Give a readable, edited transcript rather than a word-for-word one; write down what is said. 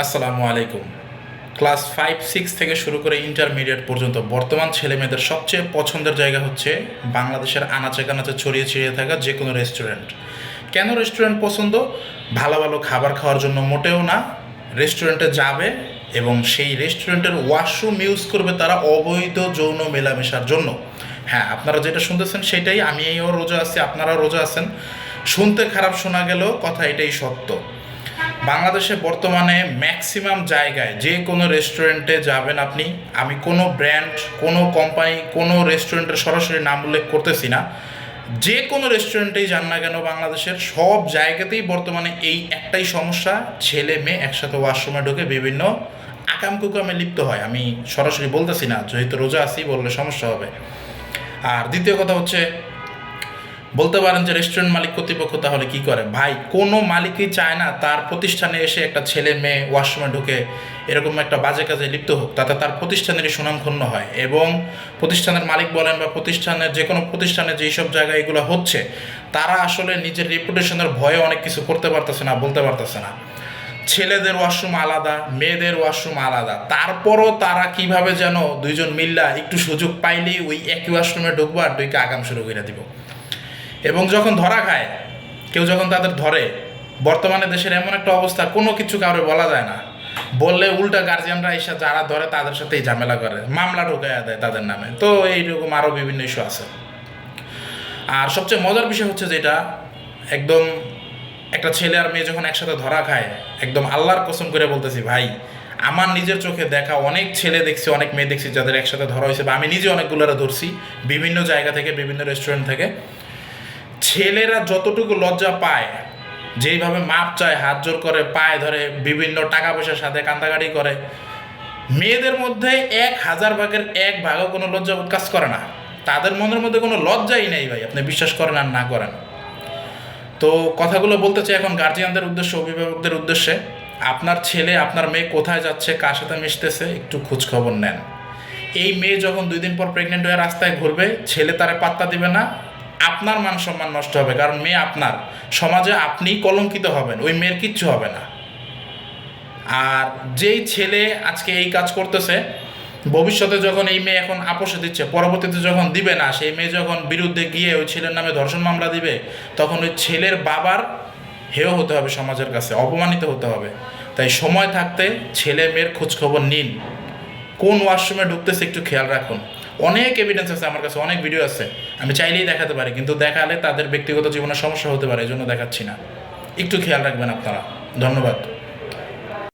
আসসালামু আলাইকুম। ক্লাস 5-6 থেকে শুরু করে ইন্টারমিডিয়েট পর্যন্ত বর্তমান ছেলেমেয়েদের সবচেয়ে পছন্দের জায়গা হচ্ছে বাংলাদেশের আনাচে কানাচে ছড়িয়ে ছিটিয়ে থাকা যে কোনো রেস্টুরেন্ট। কেন রেস্টুরেন্ট পছন্দ? ভালো ভালো খাবার খাওয়ার জন্য মোটেও না। রেস্টুরেন্টে যাবে এবং সেই রেস্টুরেন্টের ওয়াশরুম ইউজ করবে তারা অবৈধ যৌন মেলামেশার জন্য। হ্যাঁ, আপনারা যেটা শুনতেছেন সেটাই, আমিও রোজা আছি, আপনারাও রোজা আছেন। শুনতে খারাপ শোনা গেলেও কথা এটাই সত্য। বাংলাদেশে বর্তমানে ম্যাক্সিমাম জায়গায় যে কোনো রেস্টুরেন্টে যাবেন আপনি, আমি কোনো ব্র্যান্ড, কোনো কোম্পানি, কোনো রেস্টুরেন্টের সরাসরি নাম উল্লেখ করতেছি না, যে কোনো রেস্টুরেন্টেই যান না কেন বাংলাদেশের সব জায়গাতেই বর্তমানে এই একটাই সমস্যা, ছেলে মেয়ে একসাথে ওয়াশরুমে ঢুকে বিভিন্ন আকাম কুকামে লিপ্ত হয়। আমি সরাসরি বলতেছি না, যেহেতু রোজা আছি বললে সমস্যা হবে। আর দ্বিতীয় কথা হচ্ছে, বলতে পারেন যে রেস্টুরেন্ট মালিক কর্তৃপক্ষ তাহলে কি করে? ভাই, কোনো মালিকই চায় না তার প্রতিষ্ঠানে এসে একটা ছেলে মেয়ে ওয়াশরুমে ঢুকে এরকম একটা বাজে কাজে লিপ্ত হোক, তাতে তার প্রতিষ্ঠানেরই সুনাম ক্ষুণ্ণ হয়। এবং প্রতিষ্ঠানের মালিক বলেন বা প্রতিষ্ঠানের যে কোনো প্রতিষ্ঠানে যেই সব জায়গায় এগুলো হচ্ছে, তারা আসলে নিজের রেপুটেশনের ভয়ে অনেক কিছু করতে পারতেছে না, বলতে পারতেছে না। ছেলেদের ওয়াশরুম আলাদা, মেয়েদের ওয়াশরুম আলাদা, তারপরও তারা কিভাবে যেন দুইজন মিল্লা একটু সুযোগ পাইলেই ওই একই ওয়াশরুমে ঢুকবো আর দুইকে আগাম শুরু করে দিব। এবং যখন ধরা খায়, কেউ যখন তাদের ধরে, বর্তমানে দেশের এমন একটা অবস্থা, কোনো কিছু কাউরে বলা যায় না, বললে উল্টা গার্জিয়ানরা এসে যারা ধরে তাদের সাথেই ঝামেলা করে, মামলা ঢুকাইয়া দেয় তাদের নামে। তো এইরকম আরও বিভিন্ন ইস্যু আছে। আর সবচেয়ে মজার বিষয় হচ্ছে যেটা, একদম একটা ছেলে আর মেয়ে যখন একসাথে ধরা খায়, একদম আল্লাহর কসম করে বলতেছি ভাই, আমার নিজের চোখে দেখা অনেক ছেলে দেখছি, অনেক মেয়ে দেখছি যাদের একসাথে ধরা হয়েছে, বা আমি নিজে অনেকগুলোরা ধরছি বিভিন্ন জায়গা থেকে, বিভিন্ন রেস্টুরেন্ট থেকে। ছেলেরা যতটুকু লজ্জা পায়, যেইভাবে মাপ চায়, হাত জোর করে, পায়ে ধরে, বিভিন্ন টাকা পয়সার সাথে কান্দাকাটি করে, মেয়েদের মধ্যে 1000 ভাগের 1 ভাগও কোনো লজ্জাবোধ কাজ করে না। তাদের মনের মধ্যে কোনো লজ্জাই নেই ভাই, আপনি বিশ্বাস করেন আর না করেন। তো কথাগুলো বলতে চাই এখন গার্জিয়ানদের উদ্দেশ্যে, অভিভাবকদের উদ্দেশ্যে, আপনার ছেলে আপনার মেয়ে কোথায় যাচ্ছে, কার সাথে মিশতেছে, একটু খোঁজ খবর নেন। এই মেয়ে যখন 2 দিন পর প্রেগনেন্ট হয়ে রাস্তায় ঘুরবে, ছেলে তারে পাত্তা দিবে না, আপনার মান সম্মান নষ্ট হবে, কারণ মেয়ে আপনার, সমাজে আপনিই কলঙ্কিত হবেন, ওই মেয়ের কিচ্ছু হবে না। আর যেই ছেলে আজকে এই কাজ করতেছে, ভবিষ্যতে যখন এই মেয়ে এখন আপোষে দিচ্ছে, পরবর্তীতে যখন দিবে না, সেই মেয়ে যখন বিরুদ্ধে গিয়ে ওই ছেলের নামে ধর্ষণ মামলা দিবে, তখন ওই ছেলের বাবার হেয় হতে হবে, সমাজের কাছে অপমানিত হতে হবে। তাই সময় থাকতে ছেলে মেয়ের খোঁজখবর নিন, কোন ওয়াশরুমে ঢুকতেছে একটু খেয়াল রাখুন। অনেক এভিডেন্স আছে আমার কাছে, অনেক ভিডিও আছে, আমি চাইলেই দেখাতে পারি, কিন্তু দেখালে তাদের ব্যক্তিগত জীবনের সমস্যা হতে পারে, এই জন্য দেখাচ্ছি না। একটু খেয়াল রাখবেন আপনারা। ধন্যবাদ।